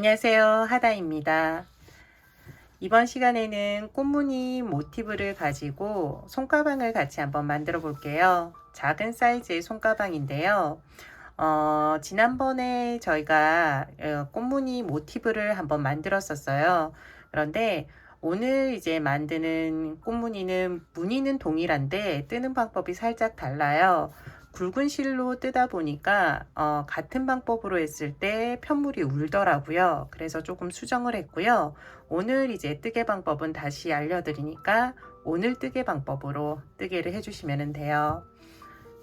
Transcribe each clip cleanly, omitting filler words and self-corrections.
안녕하세요. 하다입니다. 이번 시간에는 꽃무늬 모티브를 가지고 손가방을 같이 한번 만들어 볼게요. 작은 사이즈의 손가방인데요. 지난번에 저희가 꽃무늬 모티브를 한번 만들었었어요. 그런데 오늘 이제 만드는 꽃무늬는 무늬는 동일한데 뜨는 방법이 살짝 달라요. 굵은 실로 뜨다 보니까 같은 방법으로 했을 때 편물이 울더라고요. 그래서 조금 수정을 했고요. 오늘 이제 뜨개 방법은 다시 알려드리니까 오늘 뜨개 방법으로 뜨개를 해주시면 돼요.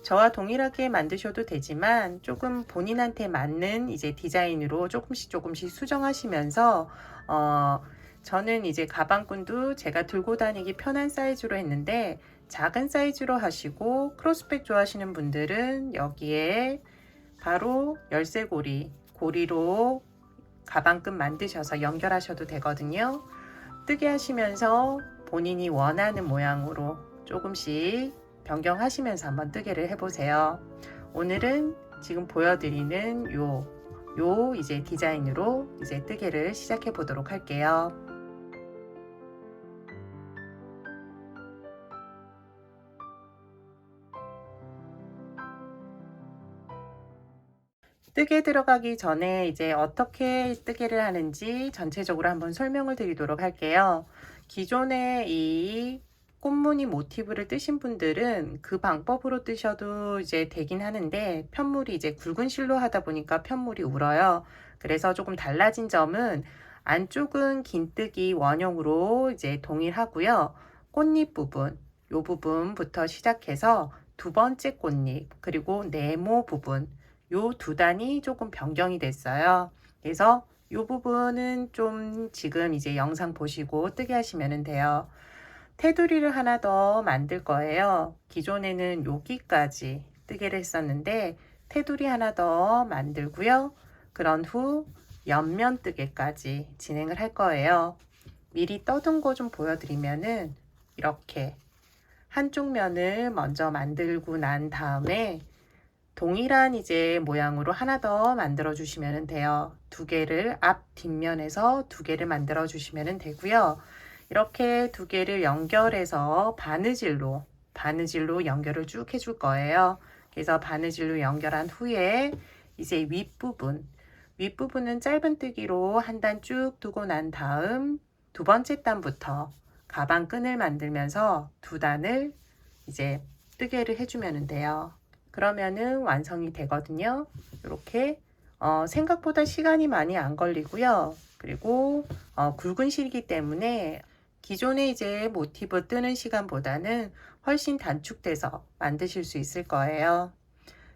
저와 동일하게 만드셔도 되지만 조금 본인한테 맞는 이제 디자인으로 조금씩 수정하시면서 저는 이제 가방끈도 제가 들고 다니기 편한 사이즈로 했는데 작은 사이즈로 하시고 크로스백 좋아하시는 분들은 여기에 바로 열쇠고리 고리로 가방끈 만드셔서 연결하셔도 되거든요. 뜨개 하시면서 본인이 원하는 모양으로 조금씩 변경하시면서 한번 뜨개를 해보세요. 오늘은 지금 보여드리는 요 이제 디자인으로 이제 뜨개를 시작해 보도록 할게요. 뜨개 들어가기 전에 이제 어떻게 뜨개를 하는지 전체적으로 한번 설명을 드리도록 할게요. 기존에 이 꽃무늬 모티브를 뜨신 분들은 그 방법으로 뜨셔도 이제 되긴 하는데 편물이 이제 굵은 실로 하다 보니까 편물이 울어요. 그래서 조금 달라진 점은 안쪽은 긴뜨기 원형으로 이제 동일하고요. 꽃잎 부분, 요 부분부터 시작해서 두 번째 꽃잎, 그리고 네모 부분, 요 두 단이 조금 변경이 됐어요. 그래서 요 부분은 좀 지금 이제 영상 보시고 뜨게 하시면 돼요. 테두리를 하나 더 만들 거예요. 기존에는 여기까지 뜨개를 했었는데 테두리 하나 더 만들고요. 그런 후 옆면 뜨개까지 진행을 할 거예요. 미리 떠둔 거 좀 보여드리면은 이렇게 한쪽 면을 먼저 만들고 난 다음에 동일한 이제 모양으로 하나 더 만들어 주시면 돼요. 두 개를 앞 뒷면에서 두 개를 만들어 주시면 되고요. 이렇게 두 개를 연결해서 바느질로 연결을 쭉 해줄 거예요. 그래서 바느질로 연결한 후에 이제 윗부분은 짧은 뜨기로 한 단 쭉 두고 난 다음 두 번째 단부터 가방끈을 만들면서 두 단을 이제 뜨개를 해주면 돼요. 그러면은 완성이 되거든요. 이렇게 생각보다 시간이 많이 안 걸리고요. 그리고 굵은 실이기 때문에 기존에 이제 모티브 뜨는 시간보다는 훨씬 단축돼서 만드실 수 있을 거예요.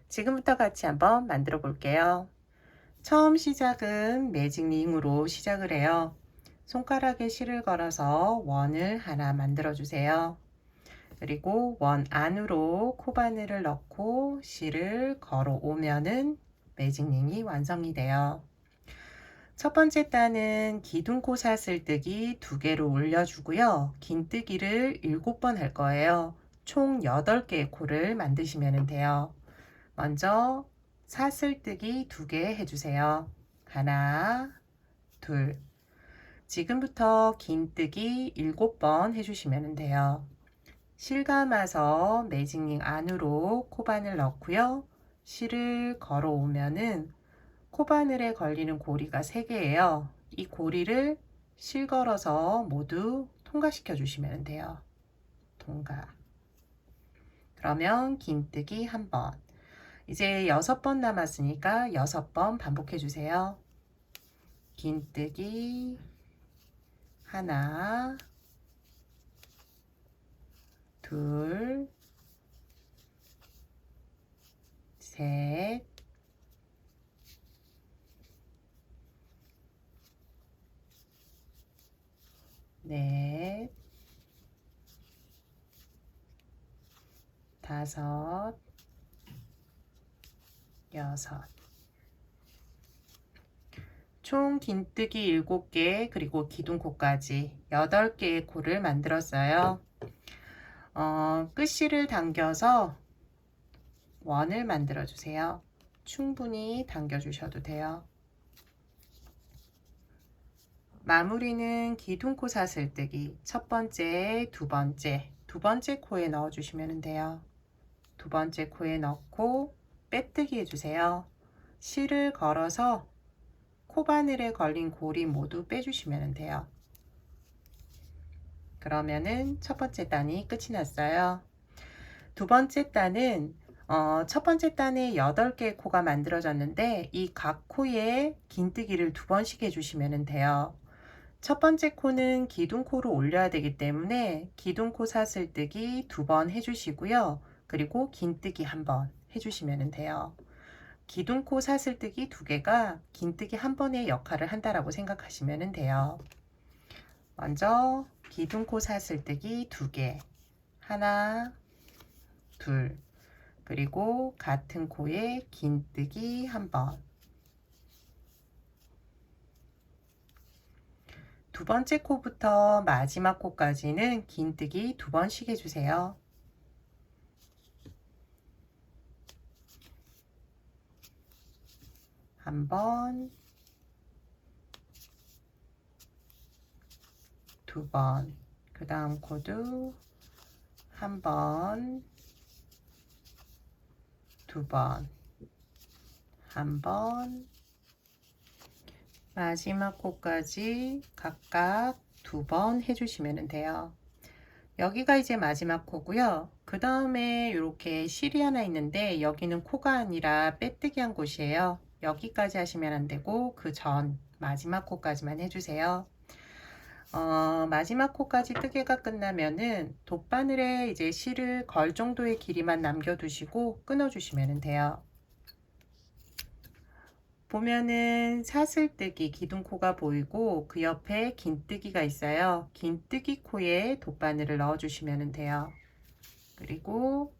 지금부터 같이 한번 만들어 볼게요. 처음 시작은 매직링으로 시작을 해요. 손가락에 실을 걸어서 원을 하나 만들어 주세요. 그리고 원 안으로 코바늘을 넣고 실을 걸어 오면은 매직링이 완성이 돼요. 첫 번째 단은 기둥코 사슬뜨기 2개를 올려주고요. 긴뜨기를 7번 할 거예요. 총 8개의 코를 만드시면 돼요. 먼저 사슬뜨기 2개 해주세요. 하나, 둘. 지금부터 긴뜨기 7번 해주시면 돼요. 실 감아서 매직링 안으로 코바늘 넣고요. 실을 걸어 오면은 코바늘에 걸리는 고리가 3개예요. 이 고리를 실 걸어서 모두 통과시켜 주시면 돼요. 통과. 그러면 긴뜨기 1번. 이제 6번 남았으니까 6번 반복해 주세요. 긴뜨기 하나, 둘, 셋, 넷, 다섯, 여섯. 총 긴뜨기 7개 그리고 기둥코까지 8개의 코를 만들었어요. 끝실을 당겨서 원을 만들어 주세요. 충분히 당겨 주셔도 돼요. 마무리는 기둥코 사슬뜨기 첫 번째, 두 번째 코에 넣어 주시면 돼요. 두 번째 코에 넣고 빼뜨기 해주세요. 실을 걸어서 코바늘에 걸린 고리 모두 빼주시면 돼요. 그러면은 첫 번째 단이 끝이 났어요. 두 번째 단은 첫 번째 단에 8개의 코가 만들어졌는데 이 각 코에 긴뜨기를 2번씩 해주시면 돼요. 첫 번째 코는 기둥코로 올려야 되기 때문에 기둥코 사슬뜨기 2번 해주시고요. 그리고 긴뜨기 1번 해주시면 돼요. 기둥코 사슬뜨기 2개가 긴뜨기 1번의 역할을 한다라고 생각하시면 돼요. 먼저 기둥코 사슬뜨기 2개, 하나, 둘, 그리고 같은 코에 긴뜨기 1번, 두 번째 코부터 마지막 코까지는 긴뜨기 2번씩 해주세요. 한 번, 두 번, 그 다음 코도 한 번, 두 번, 한 번, 마지막 코까지 각각 2번 해주시면 돼요. 여기가 이제 마지막 코고요. 그 다음에 이렇게 실이 하나 있는데 여기는 코가 아니라 빼뜨기 한 곳이에요. 여기까지 하시면 안 되고 그 전 마지막 코까지만 해주세요. 마지막 코까지 뜨개가 끝나면은 돗바늘에 이제 실을 걸 정도의 길이만 남겨두시고 끊어주시면 돼요. 보면은 사슬뜨기 기둥코가 보이고 그 옆에 긴뜨기가 있어요. 긴뜨기 코에 돗바늘을 넣어주시면 돼요. 그리고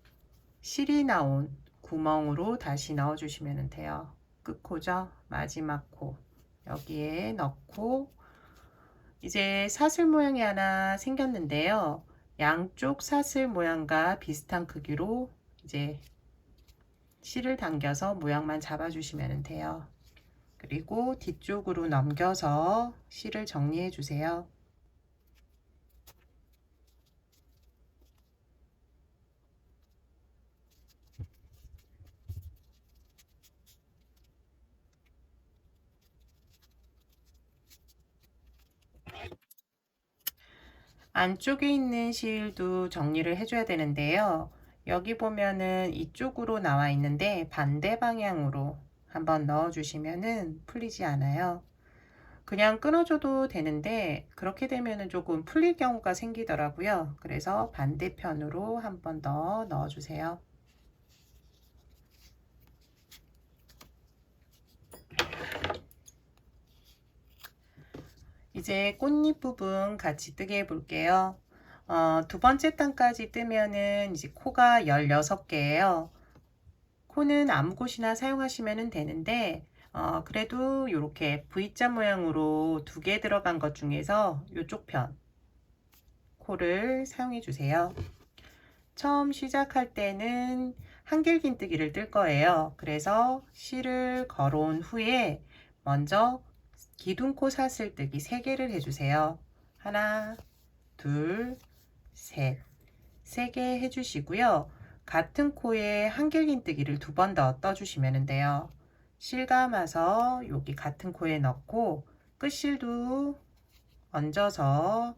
실이 나온 구멍으로 다시 넣어주시면 돼요. 끝코죠. 마지막 코 여기에 넣고 이제 사슬 모양이 하나 생겼는데요. 양쪽 사슬 모양과 비슷한 크기로 이제 실을 당겨서 모양만 잡아주시면 돼요. 그리고 뒤쪽으로 넘겨서 실을 정리해 주세요. 안쪽에 있는 실도 정리를 해줘야 되는데요. 여기 보면은 이쪽으로 나와 있는데 반대 방향으로 한번 넣어 주시면은 풀리지 않아요. 그냥 끊어줘도 되는데 그렇게 되면은 조금 풀릴 경우가 생기더라고요. 그래서 반대편으로 한번 더 넣어 주세요. 이제 꽃잎 부분 같이 뜨게 해 볼게요. 두 번째 단까지 뜨면은 이제 코가 16개예요. 코는 아무 곳이나 사용하시면 되는데 그래도 이렇게 V자 모양으로 2개 들어간 것 중에서 이쪽 편 코를 사용해 주세요. 처음 시작할 때는 한길긴뜨기를 뜰 거예요. 그래서 실을 걸어온 후에 먼저 기둥코 사슬뜨기 3개를 해주세요. 하나, 둘, 셋. 3개 해주시고요. 같은 코에 한길긴뜨기를 2번 더 떠주시면 돼요. 실 감아서 여기 같은 코에 넣고 끝실도 얹어서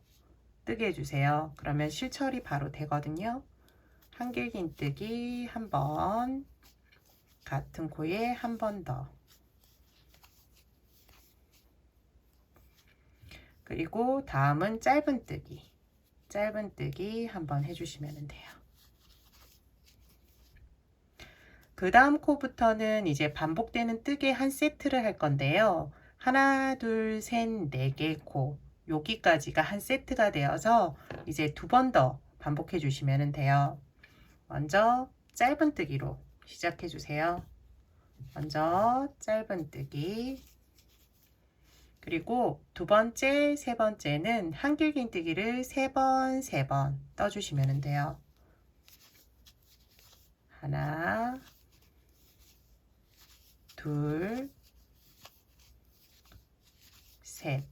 뜨게 해주세요. 그러면 실 처리 바로 되거든요. 한길긴뜨기 한 번, 같은 코에 한 번 더. 그리고 다음은 짧은뜨기. 짧은뜨기 한번 해주시면 돼요. 그 다음 코부터는 이제 반복되는 뜨개 한 세트를 할 건데요. 하나, 둘, 셋, 4개 코. 여기까지가 한 세트가 되어서 이제 2번 더 반복해 주시면 돼요. 먼저 짧은뜨기로 시작해 주세요. 먼저 짧은뜨기. 그리고 두 번째, 세 번째는 한길긴뜨기를 3번 떠주시면 돼요. 하나, 둘, 셋.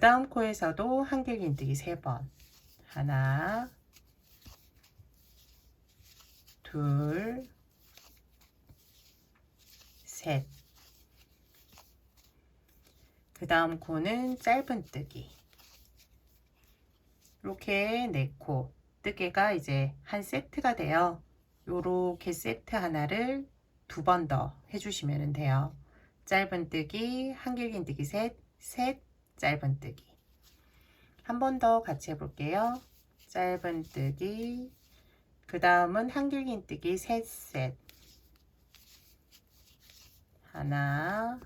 다음 코에서도 한길긴뜨기 3번. 하나, 둘, 셋. 그 다음 코는 짧은뜨기. 이렇게 4코 뜨개가 이제 한 세트가 돼요. 요렇게 세트 하나를 2번 더 해주시면 돼요. 짧은뜨기, 한길긴뜨기 셋, 셋, 짧은뜨기. 한 번 더 같이 해볼게요. 짧은뜨기, 그 다음은 한길긴뜨기 셋, 셋. 하나,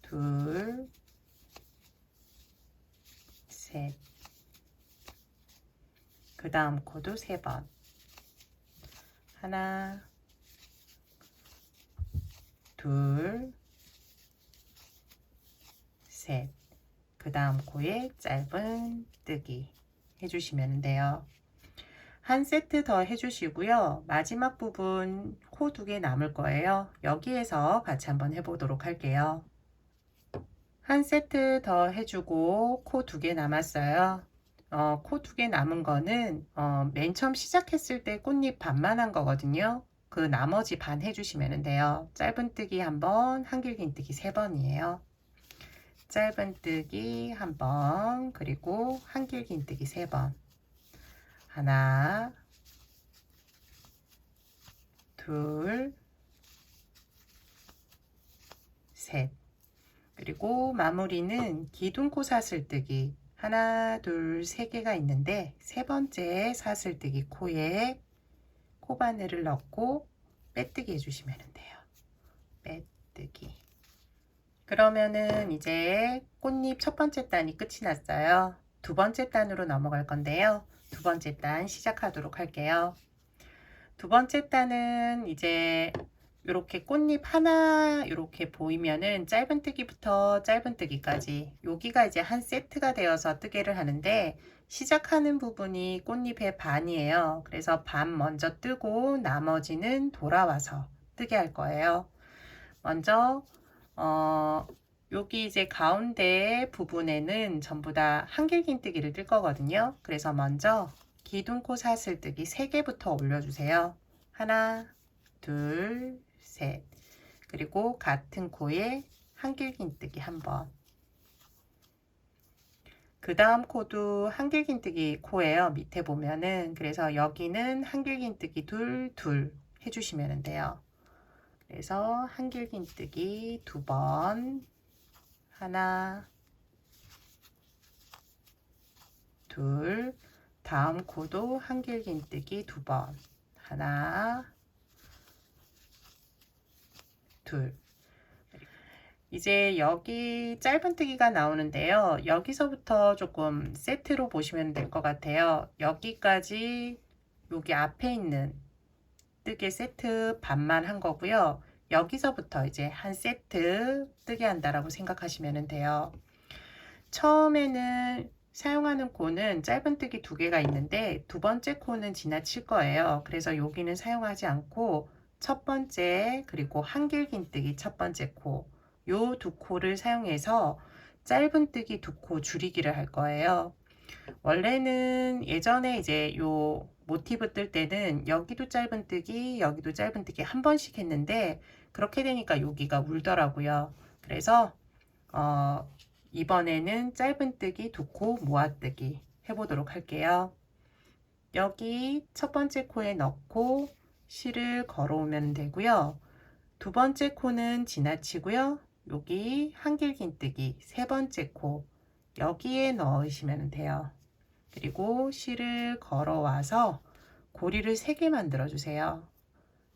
둘, 셋. 그 다음 코도 3번. 하나, 둘, 셋. 그 다음 코에 짧은 뜨기 해주시면 돼요. 한 세트 더 해주시고요. 마지막 부분 코 2개 남을 거예요. 여기에서 같이 한번 해보도록 할게요. 한 세트 더 해주고 코 2개 남았어요. 코 2개 남은 거는 맨 처음 시작했을 때 꽃잎 반만 한 거거든요. 그 나머지 반 해주시면 돼요. 짧은뜨기 1번, 한길긴뜨기 3번이에요. 짧은뜨기 1번, 그리고 한길긴뜨기 3번. 하나, 둘, 셋. 그리고 마무리는 기둥코 사슬뜨기 하나, 둘, 3개가 있는데 3번째 사슬뜨기 코에 코바늘을 넣고 빼뜨기 해주시면 돼요. 빼뜨기. 그러면은 이제 꽃잎 첫 번째 단이 끝이 났어요. 두 번째 단으로 넘어갈 건데요. 두 번째 단 시작하도록 할게요. 두 번째 단은 이제 이렇게 꽃잎 하나 이렇게 보이면은 짧은뜨기부터 짧은뜨기까지 여기가 이제 한 세트가 되어서 뜨개를 하는데 시작하는 부분이 꽃잎의 반이에요. 그래서 반 먼저 뜨고 나머지는 돌아와서 뜨게 할 거예요. 먼저 여기 이제 가운데 부분에는 전부 다 한길긴뜨기를 뜰 거거든요. 그래서 먼저 기둥코 사슬뜨기 3개부터 올려주세요. 하나, 둘, 셋. 그리고 같은 코에 한길긴뜨기 1번. 그 다음 코도 한길긴뜨기 코예요. 밑에 보면은. 그래서 여기는 한길긴뜨기 둘, 둘 해주시면 돼요. 그래서 한길긴뜨기 2번. 하나, 둘. 다음 코도 한길긴뜨기 2번. 하나, 둘. 이제 여기 짧은뜨기가 나오는데요. 여기서부터 조금 세트로 보시면 될 것 같아요. 여기까지 여기 앞에 있는 뜨개 세트 반만 한 거고요. 여기서부터 이제 한 세트 뜨게 한다라고 생각하시면 돼요. 처음에는 사용하는 코는 짧은뜨기 2개가 있는데 두 번째 코는 지나칠 거예요. 그래서 여기는 사용하지 않고 첫 번째 그리고 한길긴뜨기 첫 번째 코 요 2코를 사용해서 짧은뜨기 2코 줄이기를 할 거예요. 원래는 예전에 이제 요 모티브 뜰 때는 여기도 짧은뜨기 여기도 짧은뜨기 한 번씩 했는데 그렇게 되니까 여기가 울더라고요. 그래서 이번에는 짧은뜨기 2코 모아뜨기 해보도록 할게요. 여기 첫 번째 코에 넣고 실을 걸어오면 되고요. 두 번째 코는 지나치고요. 여기 한길긴뜨기 세 번째 코 여기에 넣으시면 돼요. 그리고 실을 걸어와서 고리를 3개 만들어 주세요.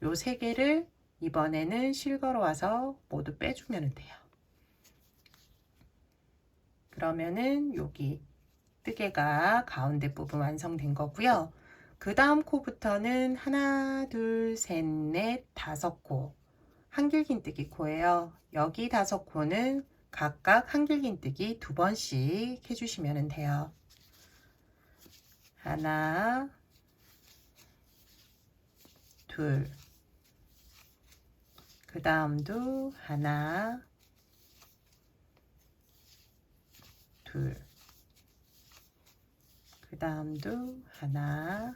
요 3개를 이번에는 실 걸어와서 모두 빼주면 돼요. 그러면은 여기 뜨개가 가운데 부분 완성된 거고요. 그 다음 코부터는 하나, 둘, 셋, 넷, 5코 한길긴뜨기 코예요. 여기 5코는 각각 한길긴뜨기 2번씩 해주시면 돼요. 하나, 둘, 그 다음도 하나, 둘, 그 다음도 하나,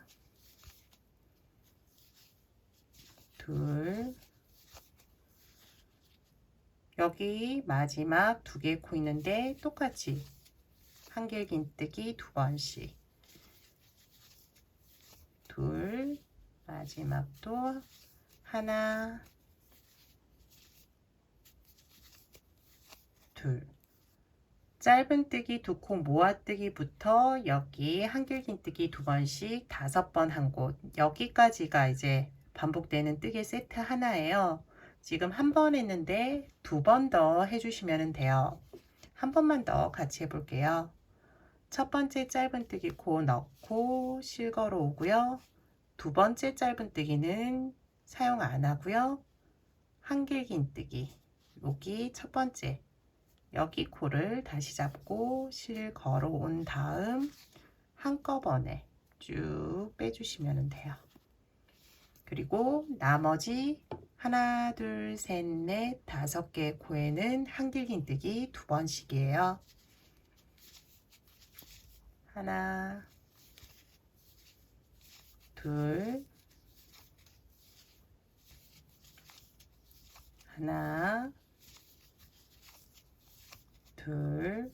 둘, 여기 마지막 두 개 코 있는데 똑같이 한길긴뜨기 두 번씩, 둘, 마지막도 하나, 둘, 짧은뜨기 두 코 모아뜨기부터 여기 한길긴뜨기 두 번씩 5번 한 곳, 여기까지가 이제 반복되는 뜨개 세트 하나예요. 지금 한 번 했는데 2번 더 해주시면 돼요. 한 번만 더 같이 해볼게요. 첫 번째 짧은뜨기 코 넣고 실 걸어 오고요. 두 번째 짧은뜨기는 사용 안 하고요. 한길긴뜨기, 여기 첫 번째, 여기 코를 다시 잡고 실 걸어 온 다음 한꺼번에 쭉 빼주시면 돼요. 그리고 나머지 하나, 둘, 셋, 넷, 5개 코에는 한길긴뜨기 두 번씩이에요. 하나, 둘, 하나, 둘,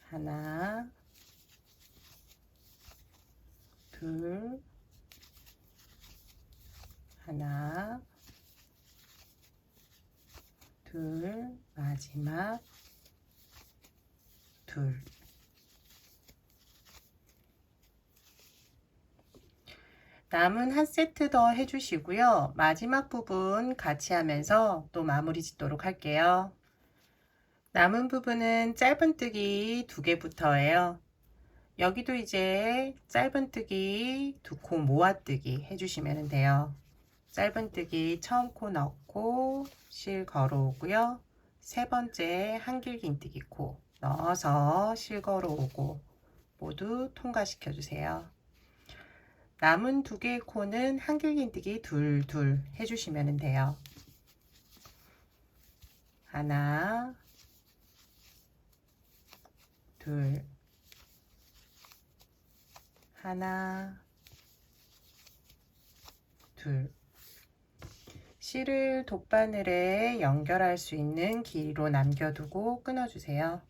하나, 둘, 하나, 둘, 마지막 둘. 남은 한 세트 더 해주시고요. 마지막 부분 같이 하면서 또 마무리 짓도록 할게요. 남은 부분은 짧은뜨기 2개부터예요. 여기도 이제 짧은뜨기 2코 모아뜨기 해주시면 돼요. 짧은뜨기 처음 코 넣고 실 걸어오고요. 세 번째 한길긴뜨기 코 넣어서 실 걸어오고 모두 통과시켜 주세요. 남은 2개의 코는 한길긴뜨기 둘 해주시면 돼요. 하나, 둘, 하나, 둘. 실을 돗바늘에 연결할 수 있는 길이로 남겨두고 끊어주세요.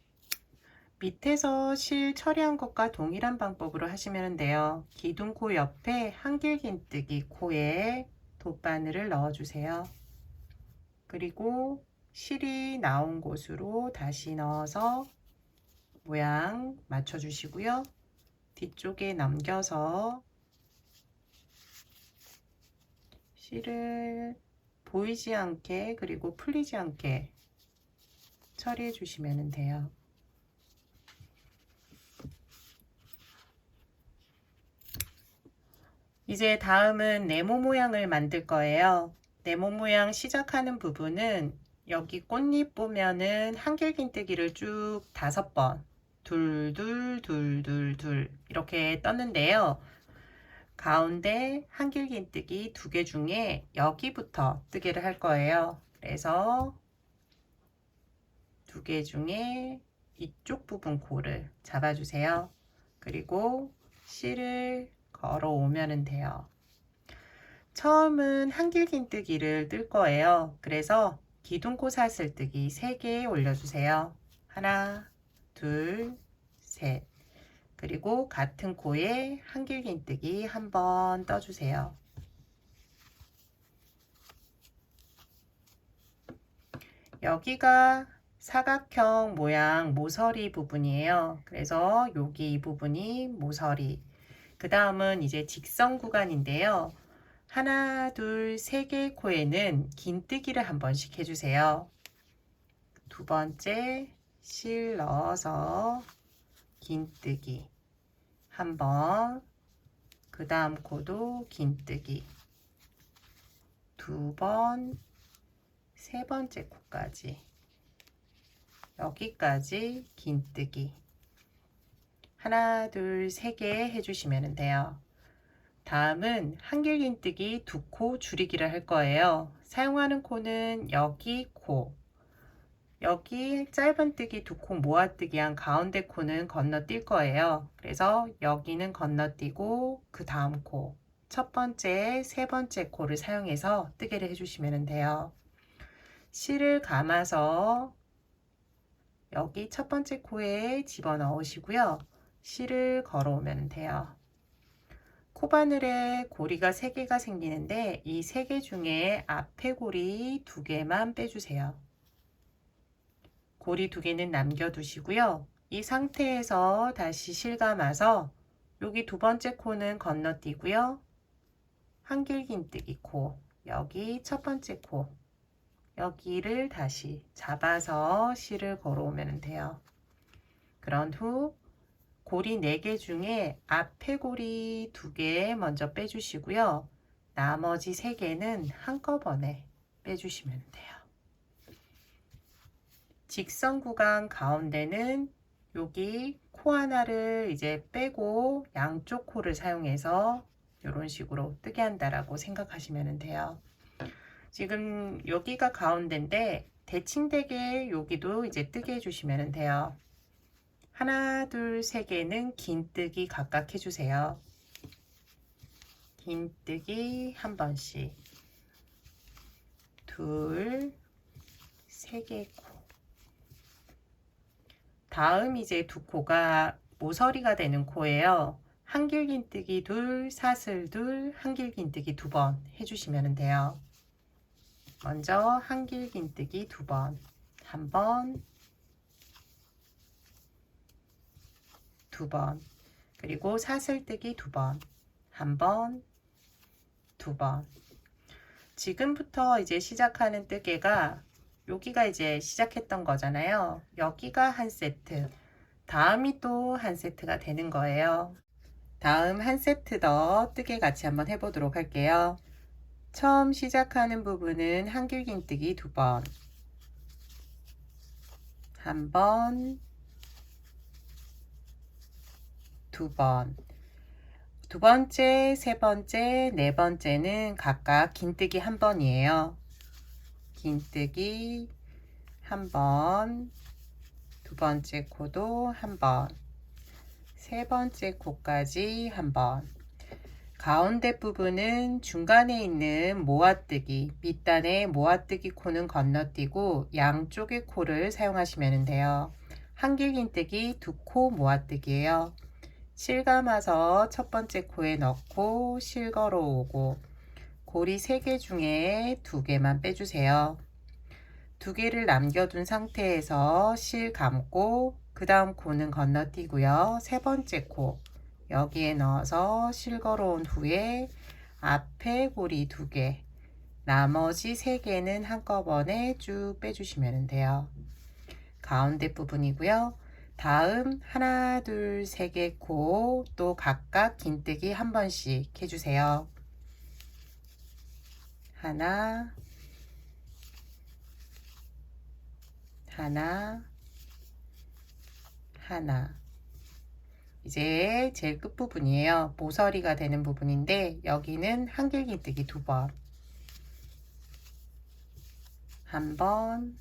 밑에서 실 처리한 것과 동일한 방법으로 하시면 돼요. 기둥코 옆에 한길긴뜨기 코에 돗바늘을 넣어주세요. 그리고 실이 나온 곳으로 다시 넣어서 모양 맞춰주시고요. 뒤쪽에 넘겨서 실을 보이지 않게 그리고 풀리지 않게 처리해 주시면 돼요. 이제 다음은 네모 모양을 만들 거예요. 네모 모양 시작하는 부분은 여기 꽃잎 보면은 한길긴뜨기를 쭉 5번 둘 이렇게 떴는데요. 가운데 한길긴뜨기 2개 중에 여기부터 뜨개를 할 거예요. 그래서 2개 중에 이쪽 부분 코를 잡아주세요. 그리고 실을 걸어 오면 돼요. 처음은 한길긴뜨기를 뜰 거예요. 그래서 기둥코 사슬뜨기 3개 올려주세요. 하나, 둘, 셋. 그리고 같은 코에 한길긴뜨기 한번 떠주세요. 여기가 사각형 모양 모서리 부분이에요. 그래서 여기 이 부분이 모서리. 그 다음은 이제 직선 구간인데요. 하나, 둘, 3개의 코에는 긴뜨기를 한 번씩 해주세요. 두 번째 실 넣어서 긴뜨기 한 번, 그 다음 코도 긴뜨기 2번, 세 번째 코까지 여기까지 긴뜨기 하나, 둘, 3개 해주시면 돼요. 다음은 한길긴뜨기 2코 줄이기를 할 거예요. 사용하는 코는 여기 코, 여기 짧은뜨기 두 코 모아뜨기 한 가운데 코는 건너뛸 거예요. 그래서 여기는 건너뛰고 그 다음 코, 첫 번째, 세 번째 코를 사용해서 뜨개를 해주시면 돼요. 실을 감아서 여기 첫 번째 코에 집어넣으시고요. 실을 걸어오면 돼요. 코바늘에 고리가 3개가 생기는데 이 3개 중에 앞에 고리 2개만 빼주세요. 고리 2개는 남겨두시고요. 이 상태에서 다시 실감아서 여기 두 번째 코는 건너뛰고요. 한길긴뜨기 코, 여기 첫 번째 코, 여기를 다시 잡아서 실을 걸어오면 돼요. 그런 후 고리 4개 중에 앞에 고리 2개 먼저 빼주시고요. 나머지 3개는 한꺼번에 빼주시면 돼요. 직선 구간 가운데는 여기 코 하나를 이제 빼고 양쪽 코를 사용해서 이런 식으로 뜨게 한다라고 생각하시면 돼요. 지금 여기가 가운데인데 대칭되게 여기도 이제 뜨게 해주시면 돼요. 하나, 둘, 세 개는 긴뜨기 각각 해주세요. 긴뜨기 한 번씩. 둘, 세 개 코. 다음 이제 두 코가 모서리가 되는 코예요. 한길긴뜨기 둘, 사슬 둘, 한길긴뜨기 2번 해주시면 돼요. 먼저 한길긴뜨기 2번. 한 번, 2번, 그리고 사슬뜨기 2번, 한 번, 2번. 지금부터 이제 시작하는 뜨개가 여기가 이제 시작했던 거잖아요. 여기가 한 세트, 다음이 또 한 세트가 되는 거예요. 다음 한 세트 더 뜨개 같이 한번 해보도록 할게요. 처음 시작하는 부분은 한길긴뜨기 2번, 한 번, 2번, 두 번째, 세 번째, 네 번째는 각각 긴뜨기 한 번이에요. 긴뜨기 한 번, 두 번째 코도 한 번, 세 번째 코까지 한 번. 가운데 부분은 중간에 있는 모아뜨기, 밑단의 모아뜨기 코는 건너뛰고 양쪽의 코를 사용하시면 돼요. 한길긴뜨기 2코 모아뜨기예요. 실 감아서 첫 번째 코에 넣고 실 걸어오고 고리 3개 중에 2개만 빼주세요. 2개를 남겨둔 상태에서 실 감고 그 다음 코는 건너뛰고요. 세 번째 코 여기에 넣어서 실 걸어온 후에 앞에 고리 2개, 나머지 3개는 한꺼번에 쭉 빼주시면 돼요. 가운데 부분이고요. 다음 하나, 둘, 세 개 코 또 각각 긴뜨기 한 번씩 해주세요. 하나, 하나, 하나. 이제 제일 끝부분이에요. 모서리가 되는 부분인데 여기는 한길긴뜨기 2번, 한 번,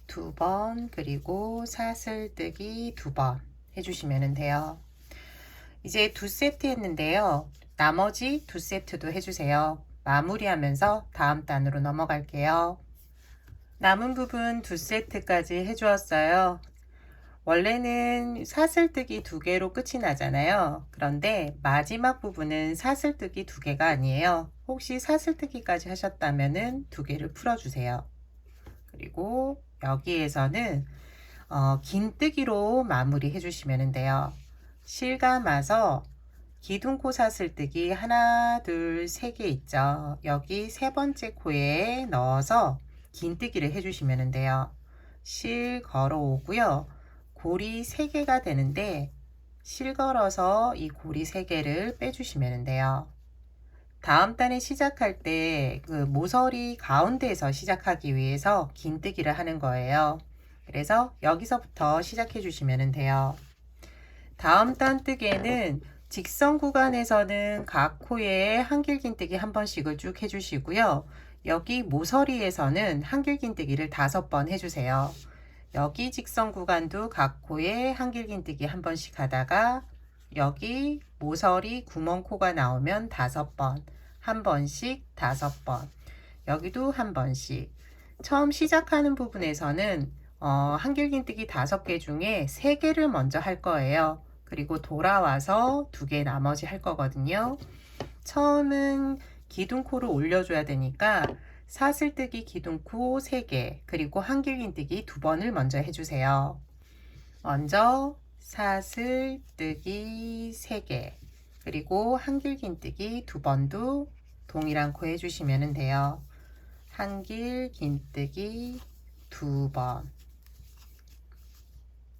2번, 그리고 사슬뜨기 2번 해주시면 돼요. 이제 2세트 했는데요. 나머지 2세트도 해주세요. 마무리하면서 다음 단으로 넘어갈게요. 남은 부분 2세트까지 해주었어요. 원래는 사슬뜨기 2개로 끝이 나잖아요. 그런데 마지막 부분은 사슬뜨기 2개가 아니에요. 혹시 사슬뜨기까지 하셨다면 2개를 풀어주세요. 그리고 여기에서는 긴뜨기로 마무리 해주시면 돼요. 실 감아서 기둥코 사슬뜨기 하나, 둘, 세 개 있죠. 여기 세 번째 코에 넣어서 긴뜨기를 해주시면 돼요. 실 걸어오고요. 고리 3개가 되는데 실 걸어서 이 고리 3개를 빼주시면 돼요. 다음 단에 시작할 때 그 모서리 가운데에서 시작하기 위해서 긴뜨기를 하는 거예요. 그래서 여기서부터 시작해 주시면 돼요. 다음 단 뜨개는 직선 구간에서는 각 코에 한길긴뜨기 한 번씩을 쭉 해주시고요. 여기 모서리에서는 한길긴뜨기를 5번 해주세요. 여기 직선 구간도 각 코에 한길긴뜨기 한 번씩 하다가 여기 모서리 구멍코가 나오면 5번, 한 번씩 5번, 여기도 한 번씩. 처음 시작하는 부분에서는 한길긴뜨기 5개 중에 3개를 먼저 할 거예요. 그리고 돌아와서 2개 나머지 할 거거든요. 처음은 기둥코를 올려줘야 되니까 사슬뜨기 기둥코 3개, 그리고 한길긴뜨기 2번을 먼저 해주세요. 먼저 사슬뜨기 3개, 그리고 한길긴뜨기 2번도 동일한 코 해주시면 돼요. 한길긴뜨기 2번,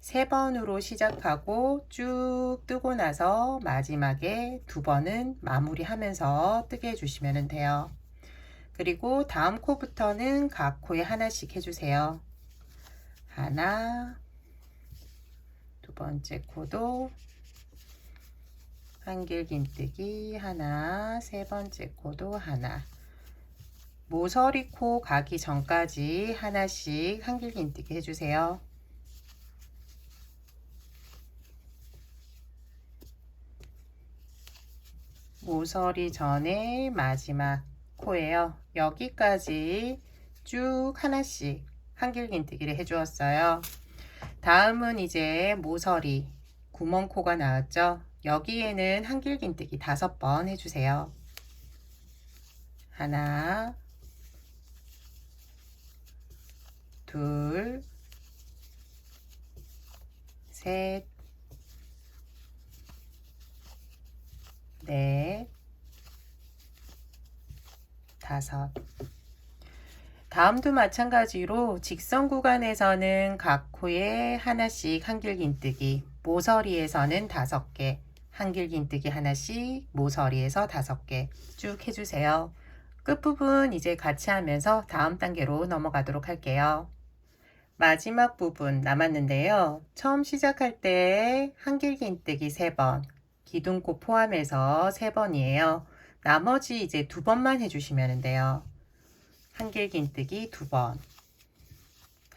3번으로 시작하고 쭉 뜨고 나서 마지막에 2번은 마무리하면서 뜨게 해주시면 돼요. 그리고 다음 코부터는 각 코에 하나씩 해주세요. 하나, 두 번째 코도 한길긴뜨기 하나, 세 번째 코도 하나. 모서리 코 가기 전까지 하나씩 한길긴뜨기 해주세요. 모서리 전에 마지막 코예요. 여기까지 쭉 하나씩 한길긴뜨기를 해주었어요. 다음은 이제 모서리 구멍코가 나왔죠. 여기에는 한길긴뜨기 5번 해주세요. 하나, 둘, 셋, 넷, 5. 다음도 마찬가지로 직선 구간에서는 각 코에 하나씩 한길긴뜨기, 모서리에서는 5개, 한길긴뜨기 하나씩, 모서리에서 5개 쭉 해주세요. 끝부분 이제 같이 하면서 다음 단계로 넘어가도록 할게요. 마지막 부분 남았는데요. 처음 시작할 때 한길긴뜨기 3번, 기둥코 포함해서 3번이에요. 나머지 이제 2번만 해주시면 돼요. 한길긴뜨기 2번,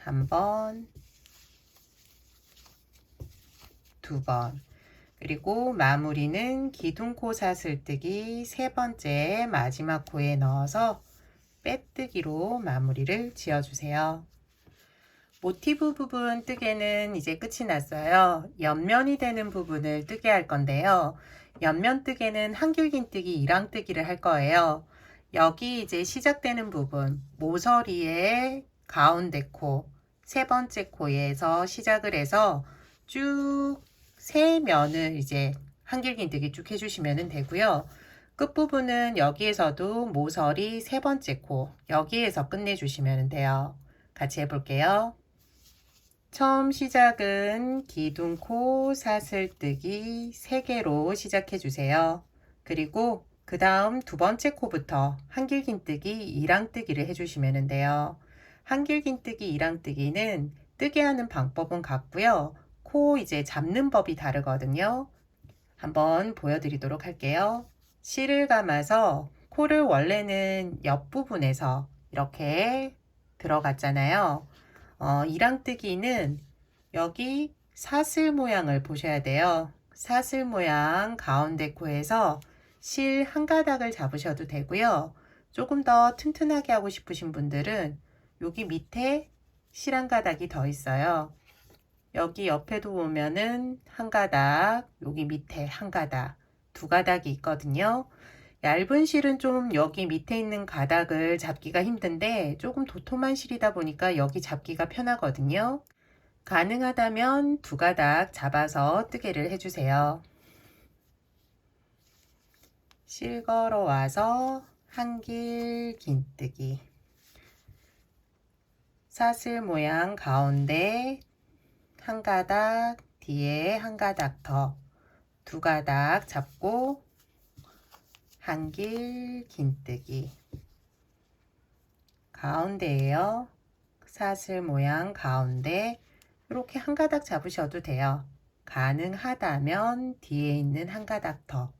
1번, 2번, 그리고 마무리는 기둥코 사슬뜨기 3번째 마지막 코에 넣어서 빼뜨기로 마무리를 지어주세요. 모티브 부분 뜨개는 이제 끝이 났어요. 옆면이 되는 부분을 뜨게 할 건데요. 옆면 뜨개는 한길긴뜨기 1항뜨기를 할 거예요. 여기 이제 시작되는 부분, 모서리의 가운데 코, 3번째 코에서 시작을 해서 쭉 세 면을 이제 한길긴뜨기 쭉 해주시면 되고요. 끝부분은 여기에서도 모서리 3번째 코, 여기에서 끝내주시면 돼요. 같이 해볼게요. 처음 시작은 기둥코 사슬뜨기 3개로 시작해 주세요. 그리고 그 다음 2번째 코부터 한길긴뜨기 1항뜨기를 해주시면 돼요. 한길긴뜨기 1항뜨기는 뜨게 하는 방법은 같고요. 코 이제 잡는 법이 다르거든요. 한번 보여드리도록 할게요. 실을 감아서 코를 원래는 옆부분에서 이렇게 들어갔잖아요. 1항뜨기는 여기 사슬 모양을 보셔야 돼요. 사슬 모양 가운데 코에서 실 한 가닥을 잡으셔도 되고요. 조금 더 튼튼하게 하고 싶으신 분들은 여기 밑에 실 한 가닥이 더 있어요. 여기 옆에도 보면은 한 가닥, 여기 밑에 한 가닥, 2가닥이 있거든요. 얇은 실은 좀 여기 밑에 있는 가닥을 잡기가 힘든데 조금 도톰한 실이다 보니까 여기 잡기가 편하거든요. 가능하다면 2가닥 잡아서 뜨개를 해주세요. 실 걸어와서 한길긴뜨기, 사슬 모양 가운데 한 가닥, 뒤에 한 가닥 더, 2가닥 잡고 한길긴뜨기, 가운데에요. 사슬 모양 가운데 이렇게 한 가닥 잡으셔도 돼요. 가능하다면 뒤에 있는 한 가닥 더,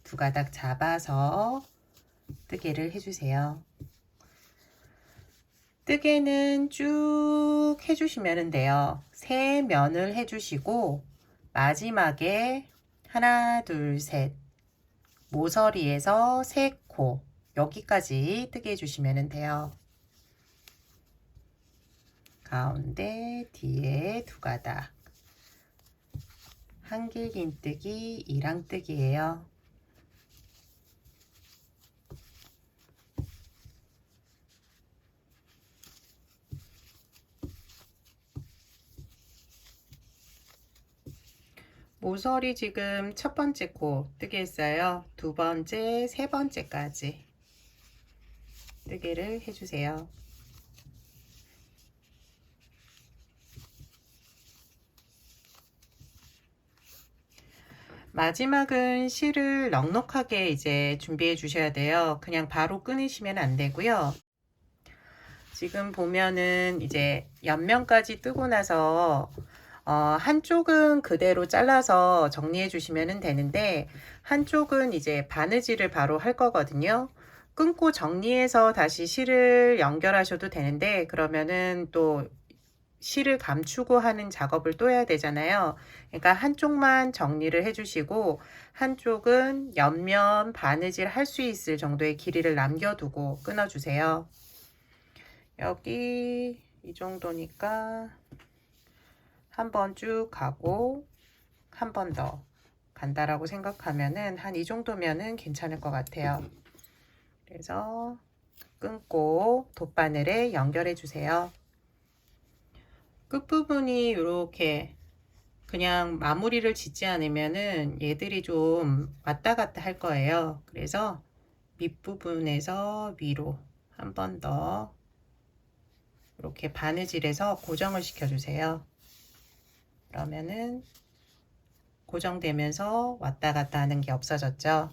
2가닥 잡아서 뜨개를 해주세요. 뜨개는 쭉 해주시면 돼요. 세 면을 해주시고 마지막에 하나, 둘, 셋 모서리에서 세 코 여기까지 뜨개 해주시면 돼요. 가운데 뒤에 두 가닥 한길긴뜨기 이랑뜨기예요. 모서리 지금 첫 번째 코 뜨개 했어요. 두 번째, 세 번째까지 뜨개를 해주세요. 마지막은 실을 넉넉하게 이제 준비해 주셔야 돼요. 그냥 바로 끊으시면 안 되고요. 지금 보면은 이제 옆면까지 뜨고 나서 한쪽은 그대로 잘라서 정리해 주시면 되는데 한쪽은 이제 바느질을 바로 할 거거든요. 끊고 정리해서 다시 실을 연결하셔도 되는데 그러면은 또 실을 감추고 하는 작업을 또 해야 되잖아요. 그러니까 한쪽만 정리를 해주시고 한쪽은 옆면 바느질 할 수 있을 정도의 길이를 남겨두고 끊어주세요. 여기 이 정도니까 한 번 쭉 가고 한 번 더 간다라고 생각하면은 한 이 정도면은 괜찮을 것 같아요. 그래서 끊고 돗바늘에 연결해 주세요. 끝부분이 이렇게 그냥 마무리를 짓지 않으면은 얘들이 좀 왔다 갔다 할 거예요. 그래서 밑부분에서 위로 한 번 더 이렇게 바느질해서 고정을 시켜 주세요. 그러면은 고정되면서 왔다 갔다 하는 게 없어졌죠.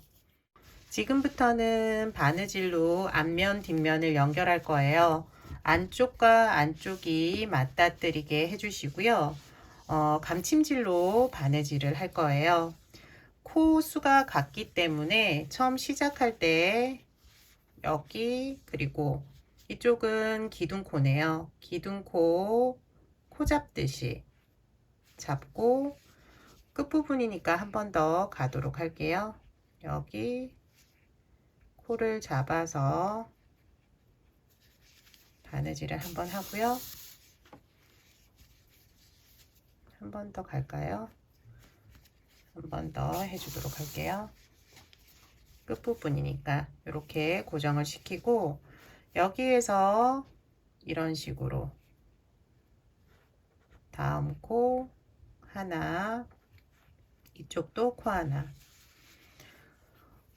지금부터는 바느질로 앞면 뒷면을 연결할 거예요. 안쪽과 안쪽이 맞닿뜨리게 해주시고요. 감침질로 바느질을 할 거예요. 코 수가 같기 때문에 처음 시작할 때 여기 그리고 이쪽은 기둥코네요. 기둥코 코 잡듯이 잡고 끝부분이니까 한 번 더 가도록 할게요. 여기 코를 잡아서 바느질을 한번 하고요. 한 번 더 갈까요? 한 번 더 해주도록 할게요. 끝부분이니까 이렇게 고정을 시키고 여기에서 이런 식으로 다음 코 하나, 이쪽도 코 하나.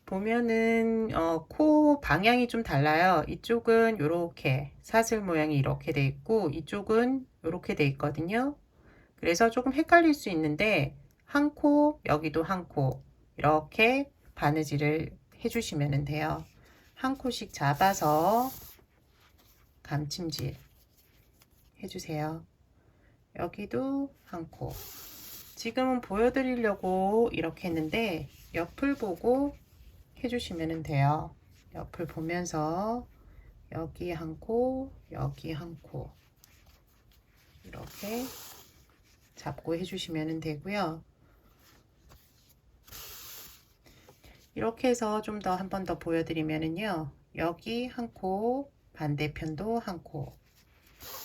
보면은 코 방향이 좀 달라요. 이쪽은 이렇게 사슬 모양이 이렇게 돼 있고 이쪽은 이렇게 돼 있거든요. 그래서 조금 헷갈릴 수 있는데 한 코, 여기도 한 코 이렇게 바느질을 해주시면 돼요. 한 코씩 잡아서 감침질 해주세요. 여기도 한 코. 지금은 보여드리려고 이렇게 했는데 옆을 보고 해주시면 돼요. 옆을 보면서 여기 한 코, 여기 한 코 이렇게 잡고 해주시면 되고요. 이렇게 해서 좀 더 한 번 더 보여드리면은요. 여기 한 코, 반대편도 한 코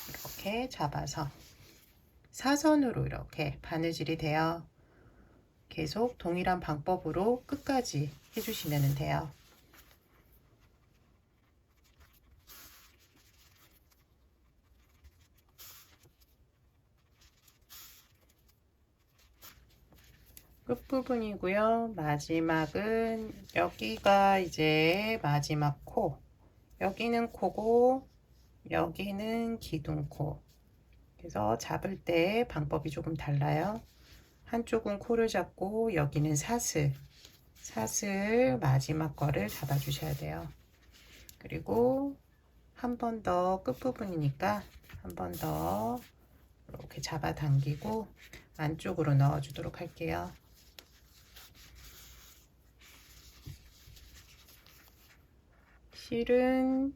이렇게 잡아서 사선으로 이렇게 바느질이 돼요. 계속 동일한 방법으로 끝까지 해주시면 돼요. 끝부분이고요. 마지막은 여기가 이제 마지막 코. 여기는 코고 여기는 기둥코. 그래서 잡을 때 방법이 조금 달라요. 한쪽은 코를 잡고 여기는 사슬. 사슬 마지막 거를 잡아 주셔야 돼요. 그리고 한 번 더 끝부분이니까 한 번 더 이렇게 잡아 당기고 안쪽으로 넣어 주도록 할게요. 실은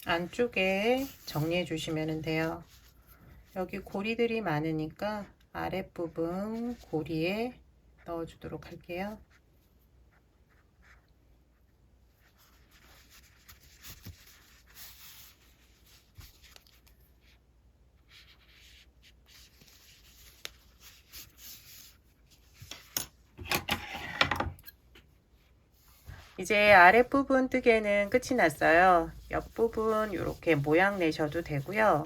안쪽에 정리해 주시면 돼요. 여기 고리들이 많으니까 아랫부분 고리에 넣어 주도록 할게요. 이제 아랫부분 뜨개는 끝이 났어요. 옆부분 이렇게 모양 내셔도 되고요.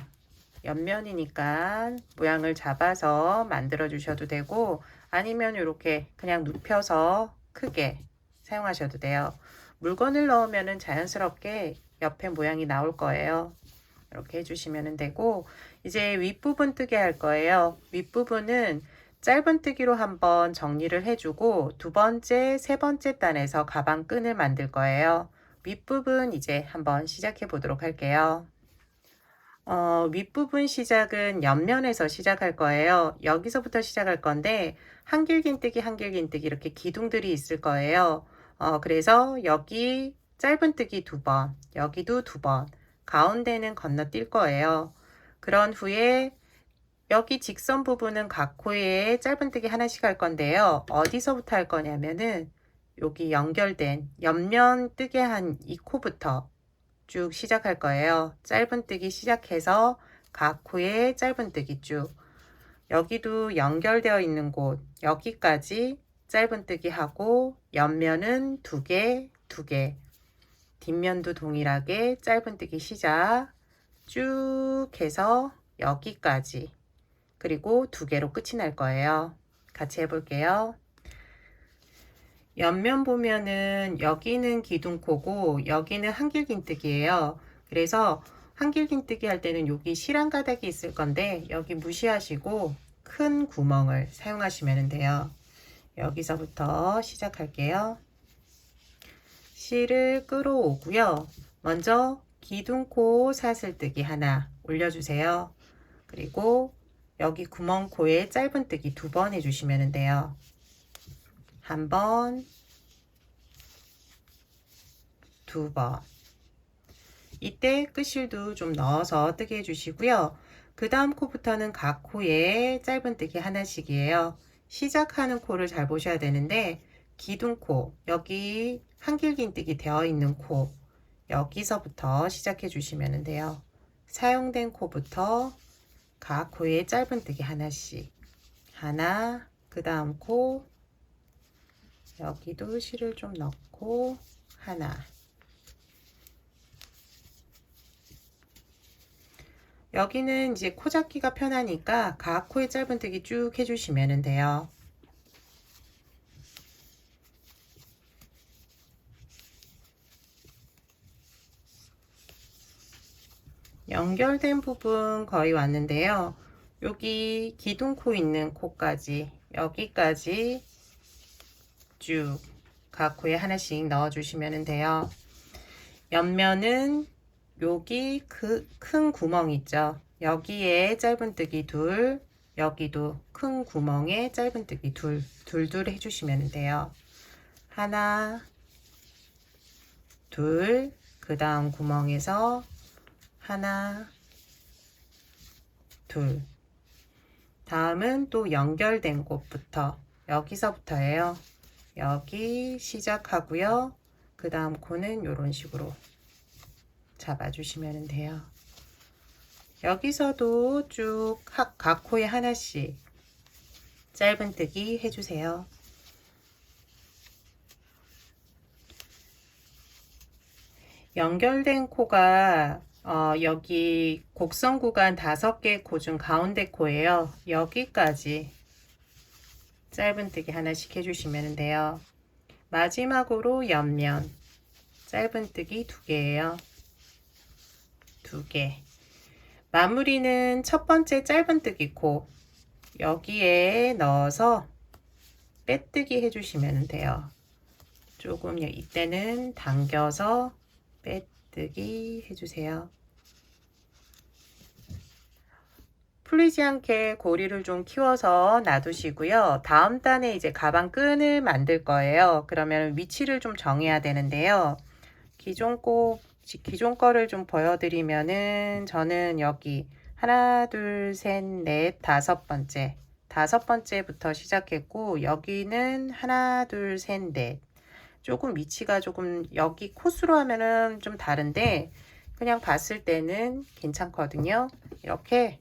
옆면이니까 모양을 잡아서 만들어 주셔도 되고, 아니면 이렇게 그냥 눕혀서 크게 사용하셔도 돼요. 물건을 넣으면 자연스럽게 옆에 모양이 나올 거예요. 이렇게 해주시면 되고, 이제 윗부분 뜨개 할 거예요. 윗부분은 짧은 뜨기로 한번 정리를 해주고, 두 번째, 세 번째 단에서 가방 끈을 만들 거예요. 윗부분 이제 한번 시작해 보도록 할게요. 윗부분 시작은 옆면에서 시작할 거예요. 여기서부터 시작할 건데, 한길긴뜨기, 한길긴뜨기 이렇게 기둥들이 있을 거예요. 그래서 여기 짧은뜨기 2번, 여기도 2번, 가운데는 건너뛸 거예요. 그런 후에 여기 직선 부분은 각 코에 짧은뜨기 하나씩 할 건데요. 어디서부터 할 거냐면은 여기 연결된 옆면 뜨개 한 이 코부터 쭉 시작할 거예요. 짧은뜨기 시작해서 각 코에 짧은뜨기 쭉, 여기도 연결되어 있는 곳 여기까지 짧은뜨기 하고, 옆면은 2개, 2개, 뒷면도 동일하게 짧은뜨기 시작 쭉 해서 여기까지, 그리고 2개로 끝이 날 거예요. 같이 해볼게요. 옆면 보면은 여기는 기둥코고 여기는 한길긴뜨기예요. 그래서 한길긴뜨기 할 때는 여기 실한 가닥이 있을 건데 여기 무시하시고 큰 구멍을 사용하시면 돼요. 여기서부터 시작할게요. 실을 끌어오고요. 먼저 기둥코 사슬뜨기 하나 올려주세요. 그리고 여기 구멍코에 짧은뜨기 2번 해주시면 돼요. 한 번, 2번. 이때 끝실도 좀 넣어서 뜨게 해주시고요. 그 다음 코부터는 각 코에 짧은뜨기 하나씩이에요. 시작하는 코를 잘 보셔야 되는데, 기둥코, 여기 한길긴뜨기 되어 있는 코, 여기서부터 시작해 주시면 돼요. 사용된 코부터 각 코에 짧은뜨기 하나씩, 하나, 그 다음 코, 여기도 실을 좀 넣고 하나, 여기는 이제 코 잡기가 편하니까 각 코에 짧은뜨기 쭉 해주시면 돼요. 연결된 부분 거의 왔는데요. 여기 기둥코 있는 코까지, 여기까지 쭉 각 코에 하나씩 넣어 주시면 돼요. 옆면은 여기 그 큰 구멍 있죠. 여기에 짧은뜨기 2, 여기도 큰 구멍에 짧은뜨기 2, 둘 해주시면 돼요. 하나, 둘, 그 다음 구멍에서 하나, 둘. 다음은 또 연결된 곳부터, 여기서부터예요. 여기 시작하고요. 그 다음 코는 이런 식으로 잡아주시면 돼요. 여기서도 쭉 각 코에 하나씩 짧은뜨기 해주세요. 연결된 코가 여기 곡선 구간 5개 코 중 가운데 코예요. 여기까지 짧은뜨기 하나씩 해주시면 돼요. 마지막으로 옆면 짧은뜨기 2개예요. 2개. 마무리는 첫 번째 짧은뜨기 코 여기에 넣어서 빼뜨기 해주시면 돼요. 조금 이때는 당겨서 빼뜨기 해주세요. 풀리지 않게 고리를 좀 키워서 놔두시고요. 다음 단에 이제 가방 끈을 만들 거예요. 그러면 위치를 좀 정해야 되는데요. 기존 꼭 기존 거를 좀 보여드리면은 저는 여기 하나, 둘, 셋, 넷, 다섯 번째부터 시작했고 여기는 하나, 둘, 셋, 넷. 조금 위치가 조금 여기 코스로 하면은 좀 다른데 그냥 봤을 때는 괜찮거든요. 이렇게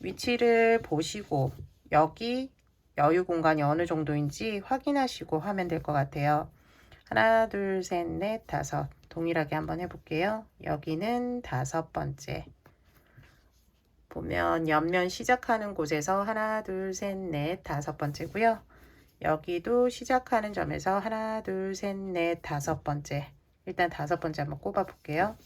위치를 보시고 여기 여유 공간이 어느 정도인지 확인하시고 하면 될 것 같아요. 하나, 둘, 셋, 넷, 다섯. 동일하게 한번 해볼게요. 여기는 다섯 번째. 보면 옆면 시작하는 곳에서 하나, 둘, 셋, 넷, 다섯 번째고요. 여기도 시작하는 점에서 하나, 둘, 셋, 넷, 다섯 번째. 일단 다섯 번째 한번 꼽아 볼게요.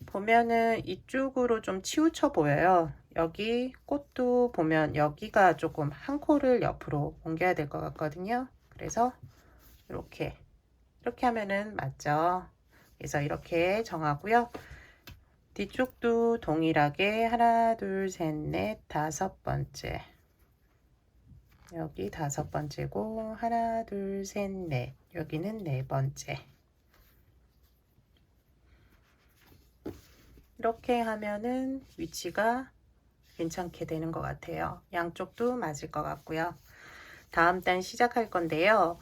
보면은 이쪽으로 좀 치우쳐 보여요. 여기 꽃도 보면 여기가 조금 한 코를 옆으로 옮겨야 될 것 같거든요. 그래서 이렇게 하면은 맞죠. 그래서 이렇게 정하고요. 뒤쪽도 동일하게 하나, 둘, 셋, 넷, 다섯 번째. 여기 다섯 번째고 하나, 둘, 셋, 넷. 여기는 네 번째. 이렇게 하면은 위치가 괜찮게 되는 것 같아요. 양쪽도 맞을 것 같고요. 다음 단 시작할 건데요.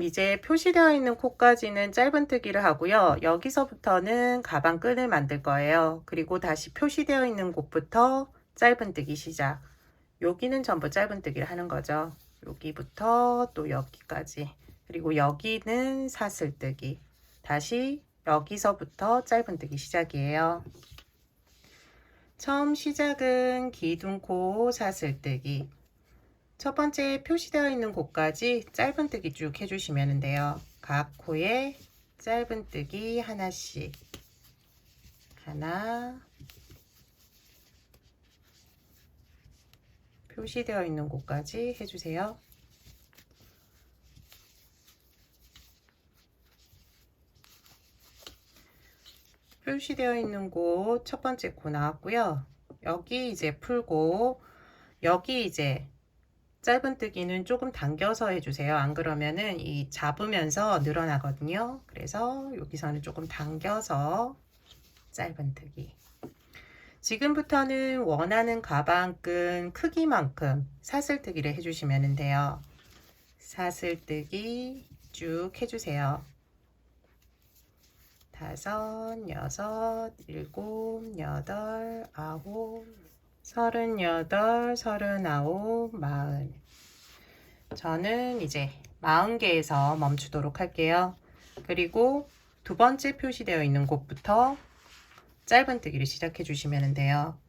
이제 표시되어 있는 코까지는 짧은뜨기를 하고요. 여기서부터는 가방 끈을 만들 거예요. 그리고 다시 표시되어 있는 곳부터 짧은뜨기 시작. 여기는 전부 짧은뜨기를 하는 거죠. 여기부터 또 여기까지. 그리고 여기는 사슬뜨기. 다시 여기서부터 짧은뜨기 시작이에요. 처음 시작은 기둥코 사슬뜨기. 첫 번째 표시되어 있는 곳까지 짧은뜨기 쭉 해주시면 돼요. 각 코에 짧은뜨기 하나씩. 하나. 표시되어 있는 곳까지 해주세요. 표시되어 있는 곳 첫 번째 코 나왔고요. 여기 이제 풀고 여기 이제 짧은뜨기는 조금 당겨서 해주세요. 안 그러면은 이 잡으면서 늘어나거든요. 그래서 여기서는 조금 당겨서 짧은뜨기. 지금부터는 원하는 가방끈 크기만큼 사슬뜨기를 해주시면 돼요. 사슬뜨기 쭉 해주세요. 다섯, 여섯, 일곱, 여덟, 아홉, 38, 39, 40. 저는 이제 40개에서 멈추도록 할게요. 그리고 두 번째 표시되어 있는 곳부터 짧은뜨기를 시작해 주시면 돼요.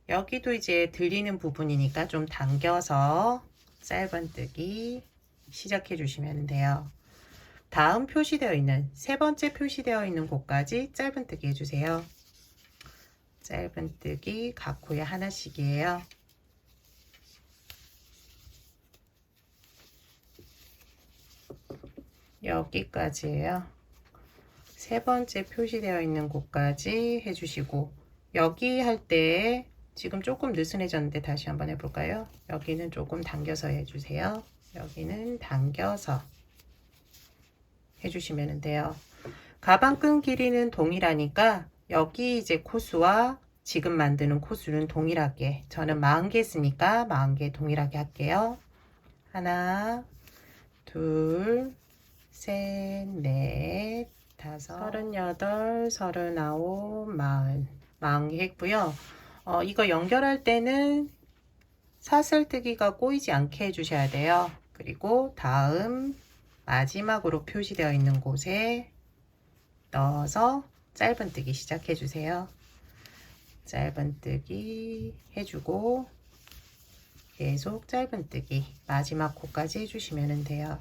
여기도 이제 들리는 부분이니까 좀 당겨서 짧은뜨기 시작해 주시면 돼요. 다음 표시되어 있는 세 번째 표시되어 있는 곳까지 짧은뜨기 해주세요. 짧은뜨기 각 코에 하나씩이에요. 여기까지예요. 세 번째 표시되어 있는 곳까지 해주시고 여기 할 때 지금 조금 느슨해졌는데 다시 한번 해볼까요? 여기는 조금 당겨서 해주세요. 여기는 당겨서 해주시면 돼요. 가방끈 길이는 동일하니까 여기 이제 코수와 지금 만드는 코수는 동일하게, 저는 40개 쓰니까 40개 동일하게 할게요. 하나, 둘, 셋, 넷, 다섯, 38, 39, 40. 40개 했고요. 이거 연결할 때는 사슬뜨기가 꼬이지 않게 해주셔야 돼요. 그리고 다음 마지막으로 표시되어 있는 곳에 넣어서 짧은뜨기 시작해 주세요. 짧은뜨기 해주고 계속 짧은뜨기 마지막 코까지 해주시면 돼요.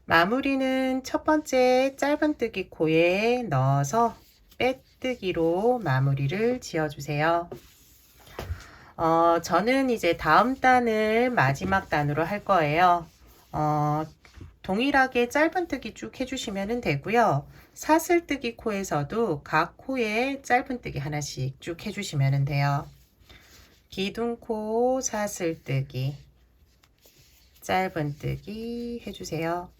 마무리는 첫 번째 짧은뜨기 코에 넣어서 빼뜨기로 마무리를 지어주세요. 저는 이제 다음 단을 마지막 단으로 할 거예요. 동일하게 짧은뜨기 쭉 해주시면 되고요. 사슬뜨기 코에서도 각 코에 짧은뜨기 하나씩 쭉 해주시면 돼요. 기둥코 사슬뜨기, 짧은뜨기 해주세요.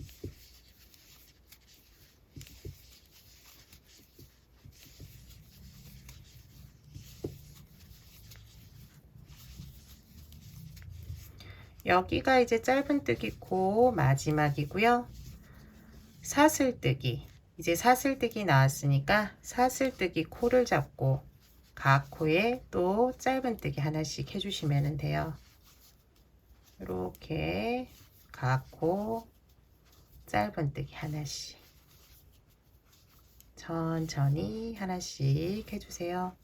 여기가 이제 짧은뜨기 코 마지막이고요. 사슬뜨기, 이제 사슬뜨기 나왔으니까 사슬뜨기 코를 잡고 각 코에 또 짧은뜨기 하나씩 해주시면 돼요. 이렇게 각 코 짧은뜨기 하나씩 천천히 하나씩 해주세요.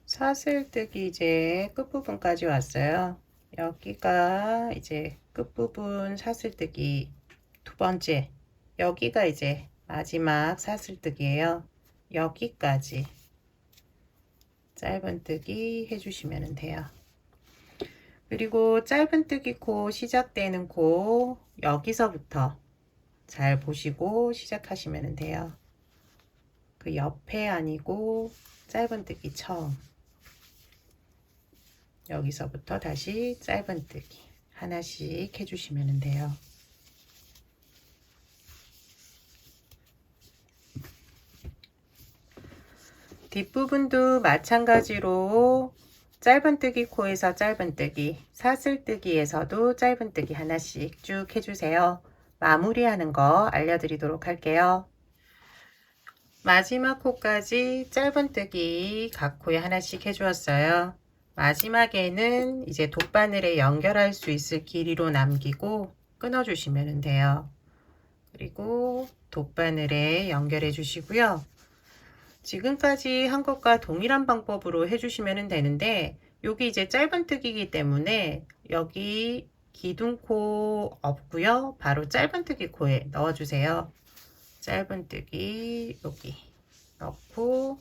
사슬뜨기 이제 끝부분까지 왔어요. 여기가 이제 끝부분 사슬뜨기 두 번째, 여기가 이제 마지막 사슬뜨기예요. 여기까지 짧은뜨기 해주시면 돼요. 그리고 짧은뜨기 코 시작되는 코 여기서부터 잘 보시고 시작하시면 돼요. 그 옆에 아니고 짧은뜨기 처음, 여기서부터 다시 짧은뜨기 하나씩 해주시면 돼요. 뒷부분도 마찬가지로 짧은뜨기 코에서 짧은뜨기, 사슬뜨기에서도 짧은뜨기 하나씩 쭉 해주세요. 마무리하는 거 알려드리도록 할게요. 마지막 코까지 짧은뜨기 각 코에 하나씩 해주었어요. 마지막에는 이제 돗바늘에 연결할 수 있을 길이로 남기고 끊어주시면 돼요. 그리고 돗바늘에 연결해 주시고요. 지금까지 한 것과 동일한 방법으로 해주시면 되는데, 여기 이제 짧은뜨기이기 때문에 여기 기둥코 없고요. 바로 짧은뜨기 코에 넣어주세요. 짧은뜨기 여기 넣고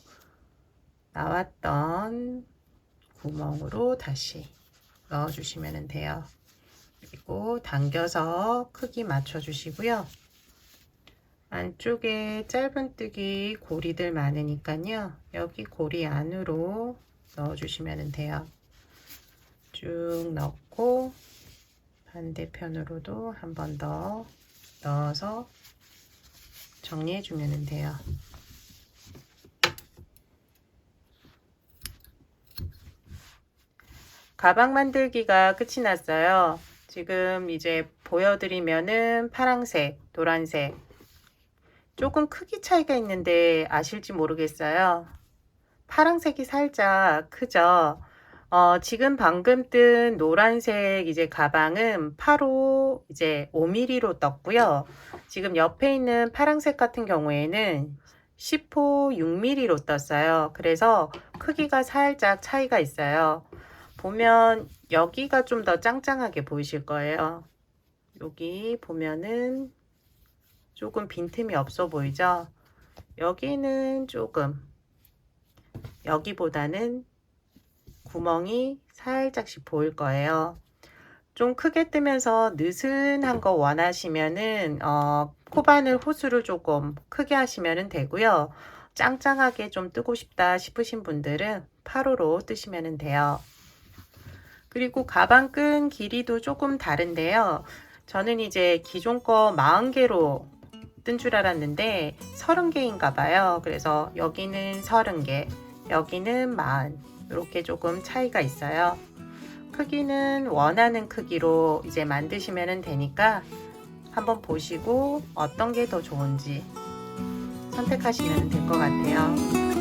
나왔던 구멍으로 다시 넣어주시면 돼요. 그리고 당겨서 크기 맞춰주시고요. 안쪽에 짧은뜨기 고리들 많으니까요. 여기 고리 안으로 넣어주시면 돼요. 쭉 넣고 반대편으로도 한 번 더 넣어서 정리해주면 돼요. 가방 만들기가 끝이 났어요. 지금 이제 보여드리면은 파란색, 노란색 조금 크기 차이가 있는데 아실지 모르겠어요. 파란색이 살짝 크죠. 지금 방금 뜬 노란색 이제 가방은 8호 이제 5mm로 떴고요. 지금 옆에 있는 파란색 같은 경우에는 10호 6mm로 떴어요. 그래서 크기가 살짝 차이가 있어요. 보면 여기가 좀 더 짱짱하게 보이실 거예요. 여기 보면은 조금 빈틈이 없어 보이죠? 여기는 조금 여기보다는 구멍이 살짝씩 보일 거예요. 좀 크게 뜨면서 느슨한 거 원하시면은 코바늘 호수를 조금 크게 하시면 되고요. 짱짱하게 좀 뜨고 싶다 싶으신 분들은 8호로 뜨시면 돼요. 그리고 가방 끈 길이도 조금 다른데요. 저는 이제 기존 거 40개로 뜬 줄 알았는데 30개인가 봐요. 그래서 여기는 30개, 여기는 40, 이렇게 조금 차이가 있어요. 크기는 원하는 크기로 이제 만드시면 되니까 한번 보시고 어떤 게 더 좋은지 선택하시면 될 것 같아요.